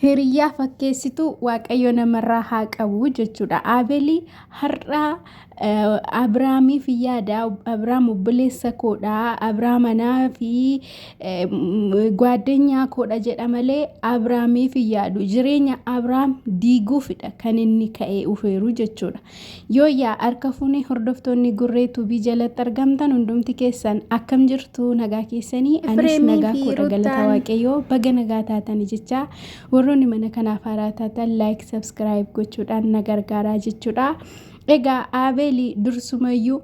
hiriyaa fakkeessitu waaqayyo namarraa haa qabu jechuudha. Aabeelii har'a Abrahaamiif yaada. Abrahaam obboleessa koodha. Abrahaam anaa fi gwaaddanyaa koodha jedha malee Abrahaamiif yaadu. Jireenya Abrahaam diiguufidha kan inni ka'ee dhufeeru jechuudha. Yoo yaa harka fuunee hordoftoonni gurreetu jalatti argamtan hundumti keessan akkam jirtu nagaa keessanii anis nagaa koodha galata waaqayyoo baga nagaa taatanii jecha warroonni mana kanaaf haaraa taatan like subscribe gochuudhaan na gargaaraa jechuudha. Egaa Aabeelii dursumayyuu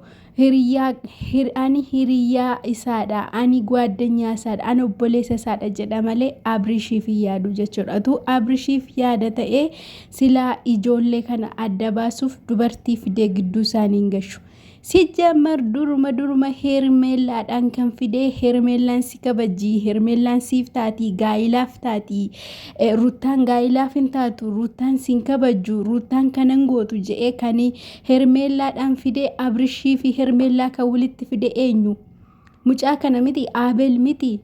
ani hiriyaa isaadha, ani gwaaddanyaa isaadha, ani obboleessa isaadha jedha malee Abrishiif yaadu jechuudha. Utuu Abrishiif yaada ta'ee silaa ijoollee kana adda baasuuf dubartii fidee gidduu isaanii hin gashu. Sijjaamar duruma Hermeellaadhaan kan fidee Hermeellaan si kabajii, Hermeellaan siif taatii, gaa'ilaaf taatii, Ruutaan gaa'ilaaf hin taatu, Ruutaan siin kabajju, Ruutaan kanan gootu je'ee kan Hermeellaadhaan fidee Abrishii fi Hermeellaa kan walitti fide eenyu? Mucaa kana miti Aabel miti.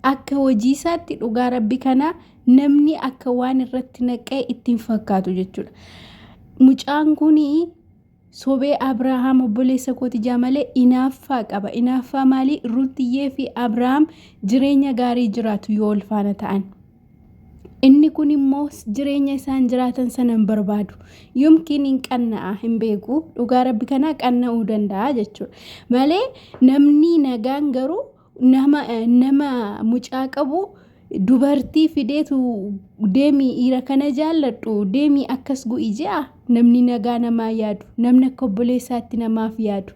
Akka hojii isaatti dhugaa rabbi kana namni akka waan irratti naqee ittiin fakkaatu jechuudha. Mucaan kunii sobee Abrahaam obboleessa kooti jaamalee inaaffaa qaba. Inaaffaa maalii? Ruutiyyee fi Abrahaam jireenya gaarii jiraatu yoo wal faana ta'an. Inni kun immoo jireenya isaan jiraatan sana hin barbaadu. Yomkiin hin qanna'a hin beeku. Dhugaa rabbi kana qanna'uu danda'a jechuudha. Malee namni nagaan garuu nama mucaa qabu dubartii fideetu deemii dhiira kana jaalladhu deemii akkas gu'i je'a. Namni nagaa namaa yaadu, namni akka obboleessaatti namaaf yaadu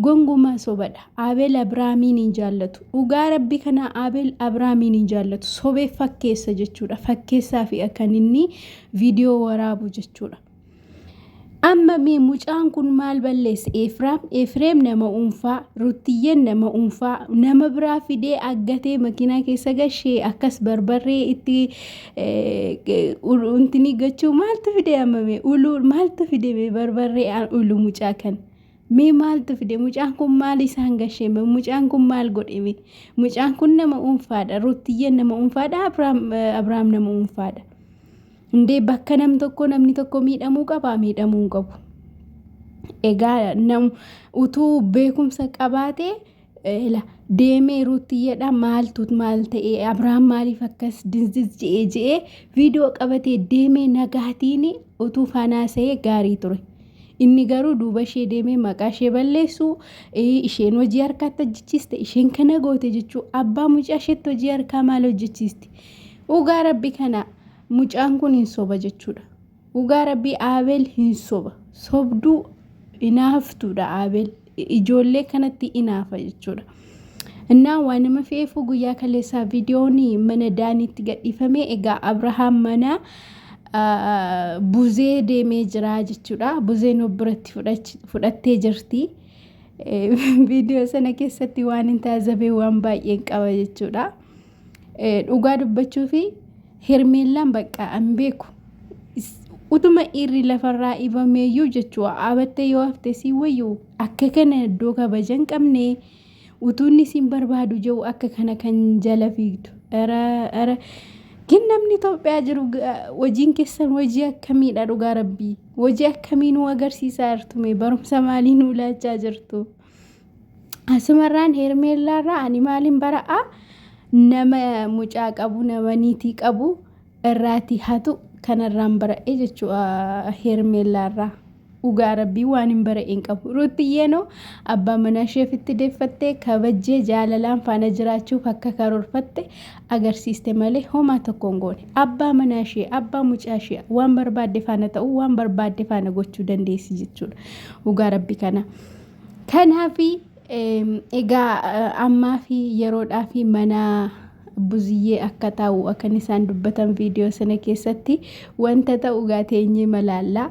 gongumaa sobadha. Aabel Abrahaamiin hin jaallatu. Dhugaa rabbi kana Aabel Abrahaamiin hin jaallatu. Sobee fakkeessa jechuudha. Fakkeessaa fi akkan inni viidiyoo waraabu jechuudha. Amma mee mucaan kun maal balleessa? Efreem nama dhuunfaa, Ruutiyyeen nama dhuunfaa, nama biraa fidee aggatee makiinaa keessa gashee akkas barbarree itti untini gachuu maaltu fide? Amma mee uluu maaltu fide? Barbarree uluu mucaa kan mee maaltu fide? Mucaan kun maal isaan gashee? Mucaan kun maal godhe? Mucaan kun nama dhuunfaadha. Ruutiyyeen nama dhuunfaadha. Abrahaam nama dhuunfaadha. Ndee bakka namni tokko miidhamuu qaba, miidhamuu hin qabu. Egaa utuu beekumsa qabaatee deemee Ruutiyyeedhaan maal ta'ee Abrahaam maaliif akkas dinzis je'ee viidiyoo qabatee deemee nagaatiin utuu fanaasa'ee gaarii ture. Inni garuu duuba ishee deemee maqaa ishee balleessu, isheen hojii harkaatti hojjechiiste, isheen kana goote jechuu abbaa mucaa isheetti hojii harkaa maal hojjechiiste? Dhugaa rabbi kana mucaan kun hin soba jechuudha. Dhugaa rabbii Aabel hin soba. Sobduu inaaftuudha Aabel. Ijoollee kanatti inaafa jechuudha. Innaa waan nama feefu guyyaa kaleessaa viidiyoon mana daaniitti gadhiifame. Egaa Abrahaam mana buzee deemee jira jechuudha. Buzeen obbiratti fudhattee jirti. Viidiyoo sana keessatti waan hin taazabee waan baay'een qaba jechuudha. Dhugaa dubbachuu fi Hermeellaan bakka an beeku. Utuma irri lafarraa ibameeyyuu jechuudha. Abattee yoo hafte si wayyu akka kana iddoo kabajan qabne utuunni siin barbaadu jiru akka kana kan jala fiigdu. Gin namni Itoophiyaa jiru hojiin keessan hojii akkamiidha dhugaa rabbii? Hojii akkamii nu agarsiisaa jirtume? Barumsa maalii nu laachaa jirtu? Asumarraan Hermeellaarraa ani maaliin bara'a? Nama mucaa qabu, nama niitii qabu irraati hatu kanarraan bara'e jechuudha Hermeellaarraa. Dhugaa rabbii waan hin bara'een qabu. Ruutiyyeenoo abbaa manaa isheefitti deeffattee kabajjee jaalalaan faana jiraachuuf akka karoorfatte agarsiiste malee homaa tokko hin goone. Abbaa manaa ishee, abbaa mucaa ishee waan barbaadde faana ta'uu, waan barbaadde faana gochuu dandeessi jechuudha. Dhugaa rabbii kana. Kanaafi egaa ammaa fi yeroodhaa fi mana buziyyee akka taa'u akkan isaan dubbatan viidiyoo sana keessatti wanta ta'u gaateenyee malaallaa.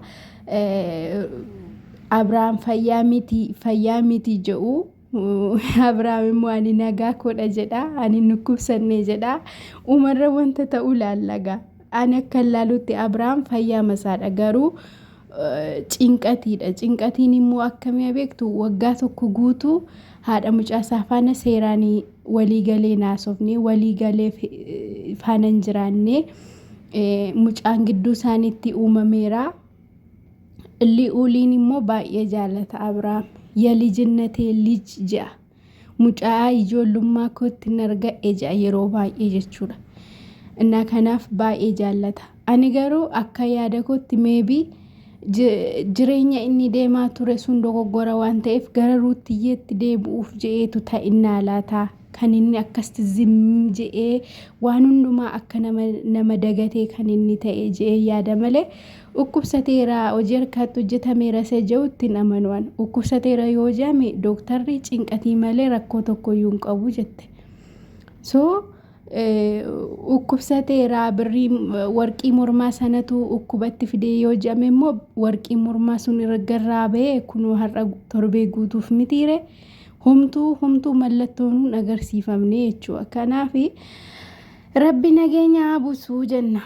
Abrahaam fayyaa miti jedhu. Abrahaam immoo ani nagaa koodha jedha. Ani nukkubsannee jedha. Umarra wanta ta'u laallagaa. Ani akka laalutti Abrahaam fayyaa masaadha garuu cinqatiidha. Cinqatiin immoo akkamii beektu waggaa tokko guutuu haadha mucaa isaa faana seeraanii walii galee naasofnee walii galee faana hin jiraannee mucaan gidduu isaaniitti uumameera. Li'uuliin immoo baay'ee jaalata Abrahaam. Yalijinatee lij ja'a. Mucaa ijoollummaa kootti narga'e ja'a yeroo baay'ee jechuudha. Innaa kanaaf baay'ee jaalata. Ani garuu akka yaada kootti maybe jireenya inni deemaa ture sun dogoggora waan ta'eef gara ruutiyyeetti deebi'uuf je'eetu ta'innaa laata. Kan inni akkasti zim je'ee waan hundumaa akka nama dagatee kan inni ta'e je'ee yaada malee dhukkubsateera hojii harkaatti hojjetameera isa jedhutti hin amanuwan. Dhukkubsateera yoo jedhame dooktarri cinqatii malee rakkoo tokkoyyuu hin qabu jette. So dhukkubsateera birrii warqii mormaa sanatu dhukkubatti fidee yoo jedhame immoo warqii mormaa sun irraa ba'ee kunoo har'a torbee guutuuf mitiire. Humtuu mallattoon agarsiifamne jechuudha. Kanaaf rabbi nageenya haa buusu jenna.